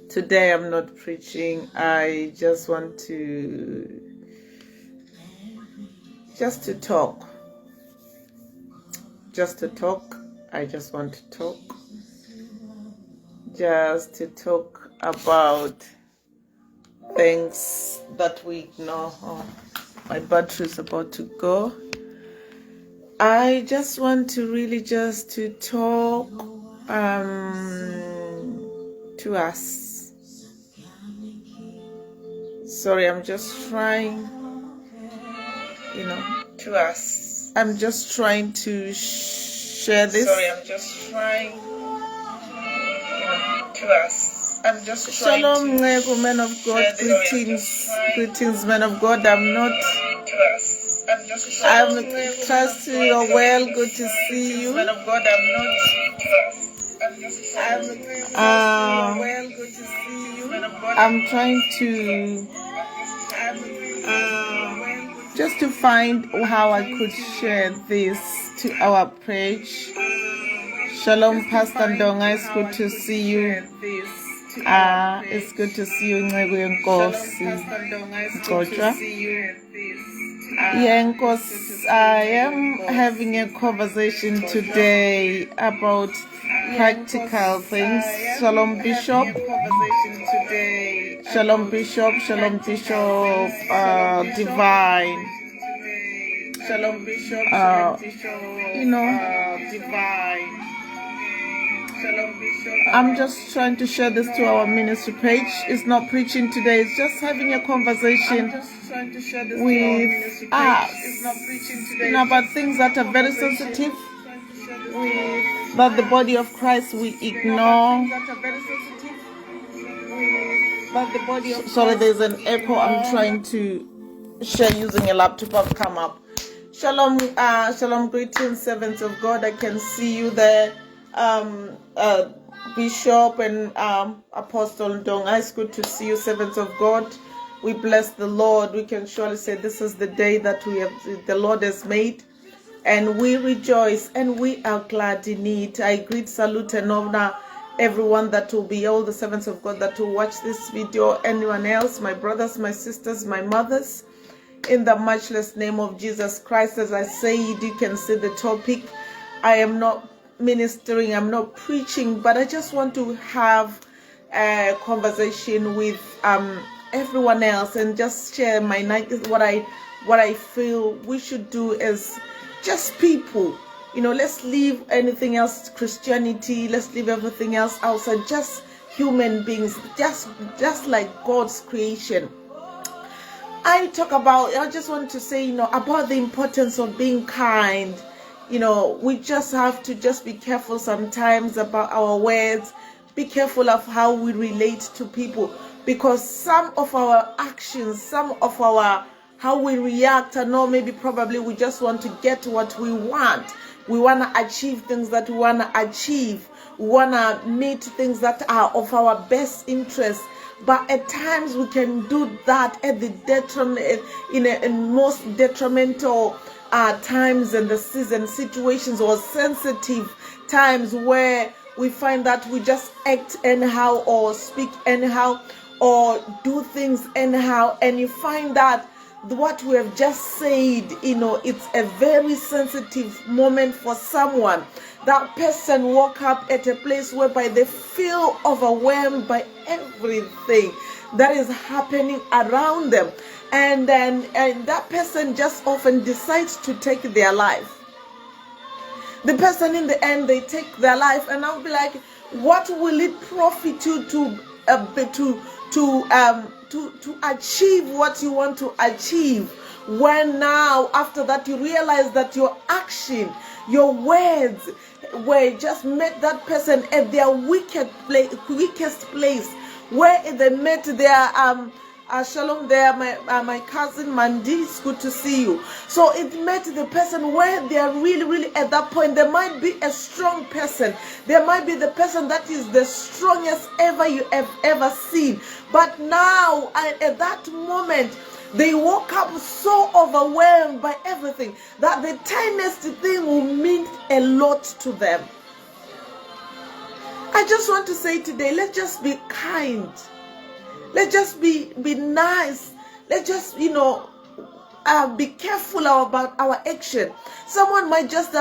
Today I'm not preaching. I just want to talk. I just want to talk. Just to talk about things that we ignore. Oh, my battery is about to go. I just want to really just to talk to us. Sorry, I'm just trying, to us. I'm just trying to share this. Sorry, I'm just trying, to us. I'm just trying Shalom, men of God. Greetings, men of God. I'm not. I'm trust you're well. Good to see you. Men of God, I'm not. Well, good to see you. I'm trying to just to find how I could share this to our page. Shalom, Pastor Ndonga. It's good to see you. It's good to see you, I am having a conversation today about practical things. Shalom, Bishop. Shalom, Bishop. Shalom, Bishop. Divine. Shalom, Bishop. Divine. I'm just trying to share this to our ministry page. It's not preaching today. It's just having a conversation with us. About things that are very sensitive, that the body of Christ we ignore. Sorry, there's an echo. I'm trying to share using a laptop. I've come up. Shalom, shalom, greetings, servants of God. I can see you there. Bishop and Apostle Ndonga, it's good to see you, servants of God. We bless the Lord. We can surely say this is the day that the Lord has made, and we rejoice and we are glad in it. I greet, salute, and honor everyone that will be, all the servants of God that will watch this video, anyone else, my brothers, my sisters, my mothers, in the matchless name of Jesus Christ. As I say, you can see the topic. I am not ministering, I'm not preaching, but I just want to have a conversation with everyone else and just share my night. What I feel we should do as just people. Let's leave anything else, Christianity, let's leave everything else outside, just human beings, just like God's creation. I just want to say, about the importance of being kind. We just have to just be careful sometimes about our words, be careful of how we relate to people, because some of our actions, how we react, probably we just want to get what we want. We want to achieve things that we want to achieve. We want to meet things that are of our best interest. But at times we can do that at the detriment, in most detrimental times in the season, situations or sensitive times where we find that we just act anyhow or speak anyhow or do things anyhow, and you find that what we have just said, it's a very sensitive moment for someone. That person woke up at a place whereby they feel overwhelmed by everything that is happening around them. And that person just often decides to take their life. The person in the end, they take their life, and I'll be like, what will it profit you to achieve what you want to achieve, when now after that you realize that your action, your words were just met that person at their weakest place, where they met their shalom there, my cousin Mandy, it's good to see you. So it met the person where they are really at that point. There might be a strong person. There might be the person that is the strongest you have ever seen. But now, at that moment, they woke up so overwhelmed by everything that the tiniest thing will mean a lot to them. I just want to say today, let's just be kind. Let's just be nice. Let's just, be careful about our action. Someone might just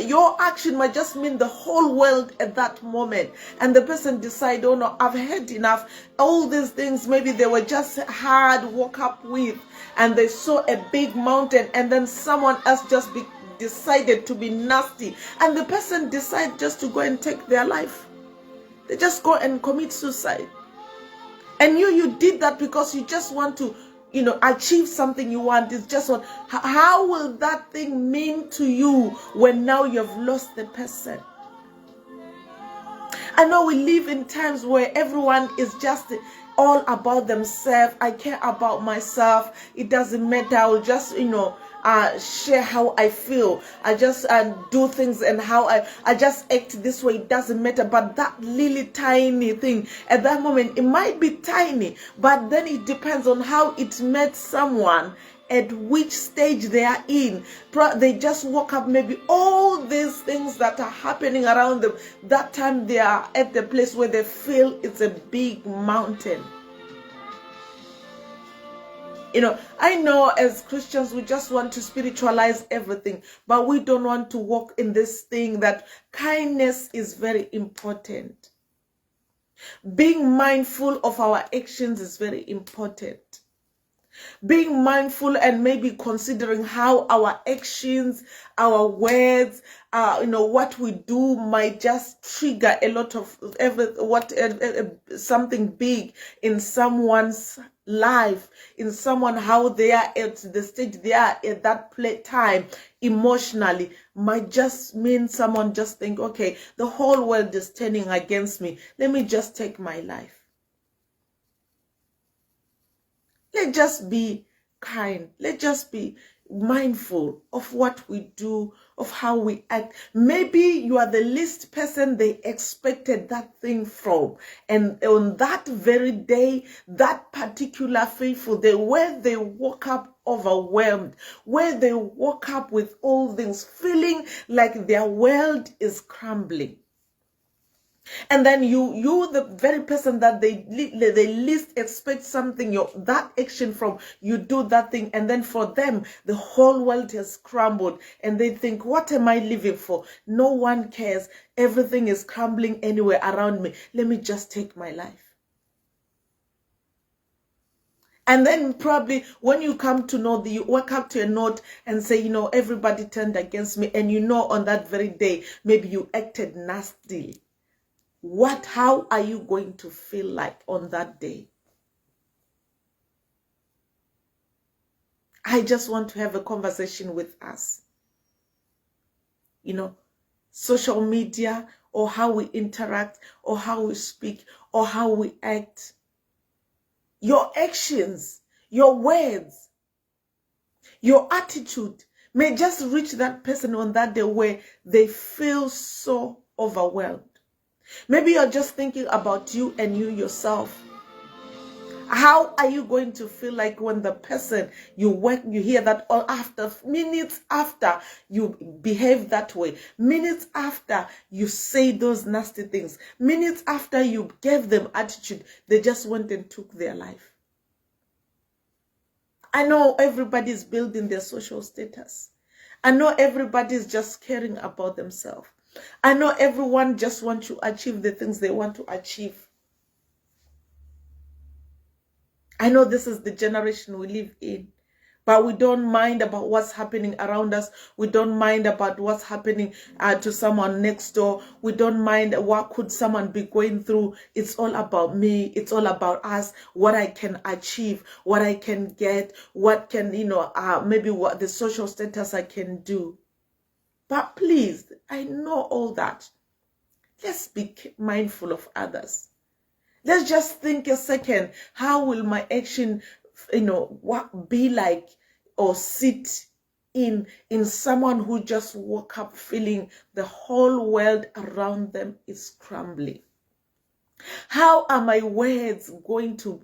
your action might just mean the whole world at that moment, and the person decide, oh no, I've had enough. All these things, maybe they were just hard walk up with, and they saw a big mountain, and then someone else just decided to be nasty, and the person decide just to go and take their life. They just go and commit suicide. And you did that because you just want to, achieve something you want. It's just what, how will that thing mean to you when now you've lost the person? I know we live in times where everyone is just all about themselves. I care about myself. It doesn't matter. I'll just, share how I feel. I just do things and how I just act this way. It doesn't matter. But that really tiny thing at that moment, it might be tiny, but then it depends on how it met someone, at which stage they are in. They just woke up, maybe all these things that are happening around them, that time they are at the place where they feel it's a big mountain. I know as Christians, we just want to spiritualize everything, but we don't want to walk in this thing that kindness is very important. Being mindful of our actions is very important. Being mindful and maybe considering how our actions, our words, what we do might just trigger a lot of something big in someone's life, in someone, how they are at the stage they are at that time emotionally, might just mean someone just think, okay, the whole world is turning against me. Let me just take my life. Let's just be kind. Let's just be mindful of what we do, of how we act. Maybe you are the least person they expected that thing from. And on that very day, that particular faithful day, where they woke up overwhelmed, where they woke up with all things, feeling like their world is crumbling. And then you the very person that they least expect something, that action from, you do that thing, and then for them the whole world has crumbled, and they think, what am I living for? No one cares. Everything is crumbling anywhere around me. Let me just take my life. And then probably when you come to know, you wake up to a note and say, everybody turned against me, and on that very day maybe you acted nastily. How are you going to feel like on that day? I just want to have a conversation with us. Social media, or how we interact, or how we speak, or how we act. Your actions, your words, your attitude may just reach that person on that day where they feel so overwhelmed. Maybe you're just thinking about you and you yourself. How are you going to feel like when the person you hear that, or minutes after you behave that way, minutes after you say those nasty things, minutes after you gave them attitude, they just went and took their life? I know everybody's building their social status. I know everybody's just caring about themselves. I know everyone just wants to achieve the things they want to achieve. I know this is the generation we live in, but we don't mind about what's happening around us. We don't mind about what's happening to someone next door. We don't mind what could someone be going through. It's all about me. It's all about us, what I can achieve, what I can get, what can, maybe what the social status I can do. But please, I know all that. Let's be mindful of others. Let's just think a second. How will my action, what be like or sit in someone who just woke up feeling the whole world around them is crumbling? How are my words going to,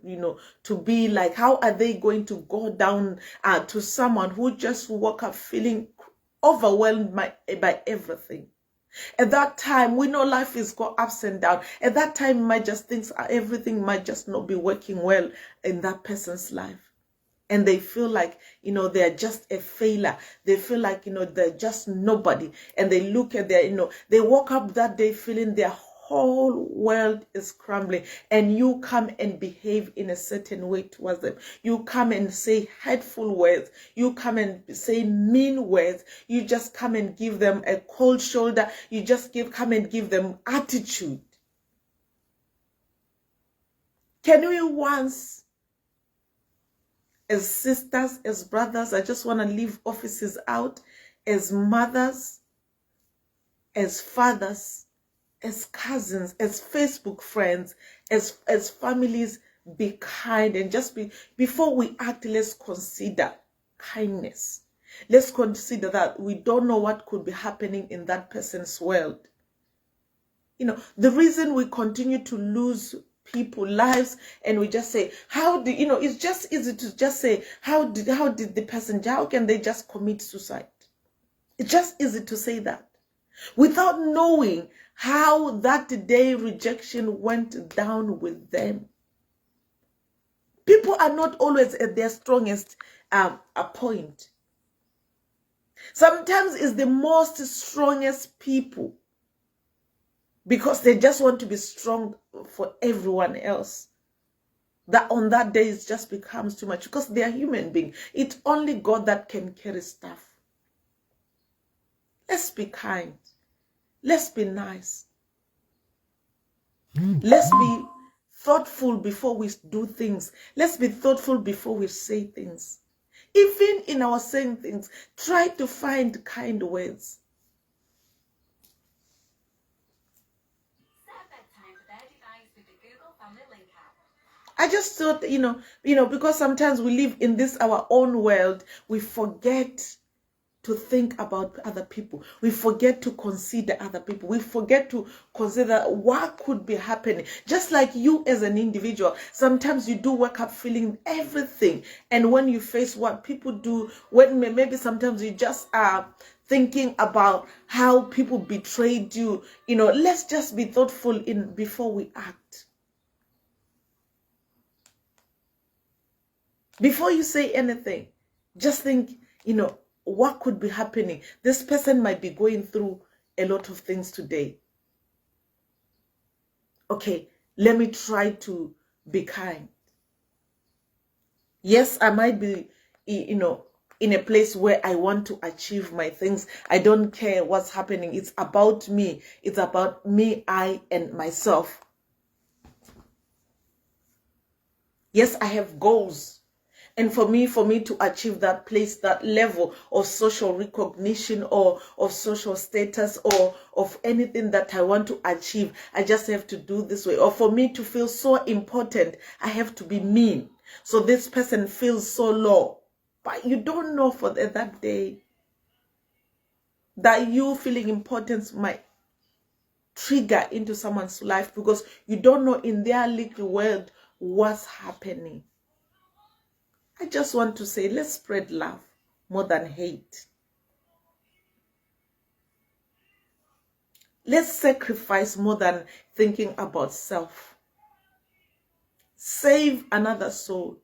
to be like? How are they going to go down to someone who just woke up feeling overwhelmed by everything? At that time, we know life is got ups and downs. At that time, everything might just not be working well in that person's life. And they feel like, they're just a failure. They feel like, they're just nobody. And they look at they woke up that day feeling their whole world is crumbling. And you come and behave in a certain way towards them. You come and say hurtful words. You come and say mean words. You just come and give them a cold shoulder. You just come and give them attitude. Can we once, as sisters, as brothers, I just want to leave offices out, as mothers, as fathers, as cousins, as Facebook friends, as families, be kind and just before we act, let's consider kindness. Let's consider that we don't know what could be happening in that person's world. The reason we continue to lose people lives and we just say, it's just easy to just say, how can they just commit suicide? It's just easy to say that without knowing how that day rejection went down with them. People are not always at their strongest point. Sometimes it's the most strongest people, because they just want to be strong for everyone else. That on that day it just becomes too much, because they are human beings. It's only God that can carry stuff. Let's be kind. Let's be nice. Let's be thoughtful before we do things. Let's be thoughtful before we say things. Even in our saying things, try to find kind words. I just thought, because sometimes we live in this our own world, we forget to think about other people. We forget to consider other people. We forget to consider what could be happening. Just like you as an individual, sometimes you do wake up feeling everything. And when you face what people do, when maybe sometimes you just are thinking about how people betrayed you, let's just be thoughtful before we act. Before you say anything, just think, what could be happening? This person might be going through a lot of things today. Okay, let me try to be kind. Yes, I might be, in a place where I want to achieve my things. I don't care what's happening. It's about me. It's about me, I, and myself. Yes, I have goals. And for me to achieve that place, that level of social recognition or of social status or of anything that I want to achieve, I just have to do this way. Or for me to feel so important, I have to be mean. So this person feels so low. But you don't know for that day that you feeling importance might trigger into someone's life, because you don't know in their little world what's happening. I just want to say, let's spread love more than hate. Let's sacrifice more than thinking about self. Save another soul.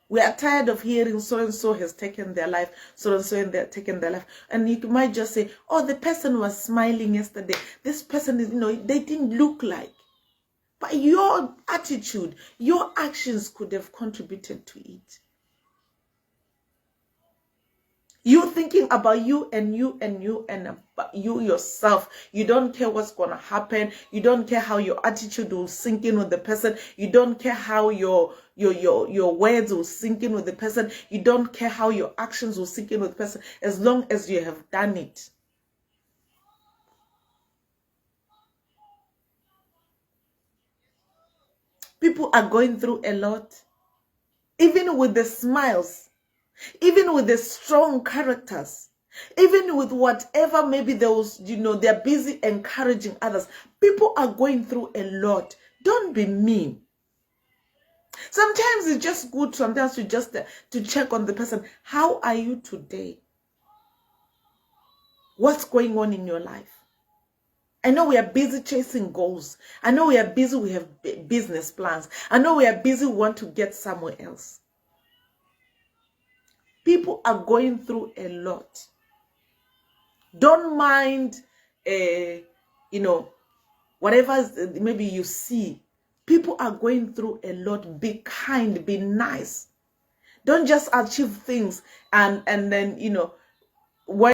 We are tired of hearing so-and-so has taken their life, so-and-so and they're taken their life. And you might just say, oh, the person was smiling yesterday. This person is, they didn't look like. But your attitude, your actions could have contributed to it. You thinking about you and you and you and about you yourself. You don't care what's going to happen. You don't care how your attitude will sink in with the person. You don't care how your words will sink in with the person. You don't care how your actions will sink in with the person, as long as you have done it. People are going through a lot. Even with the smiles, even with the strong characters, even with whatever, maybe they're busy encouraging others. People are going through a lot. Don't be mean. Sometimes it's just good sometimes to check on the person. How are you today? What's going on in your life? I know we are busy chasing goals. I know we are busy, we have business plans. I know we are busy, we want to get somewhere else. People are going through a lot. Don't mind, whatever maybe you see. People are going through a lot. Be kind, be nice. Don't just achieve things and then, when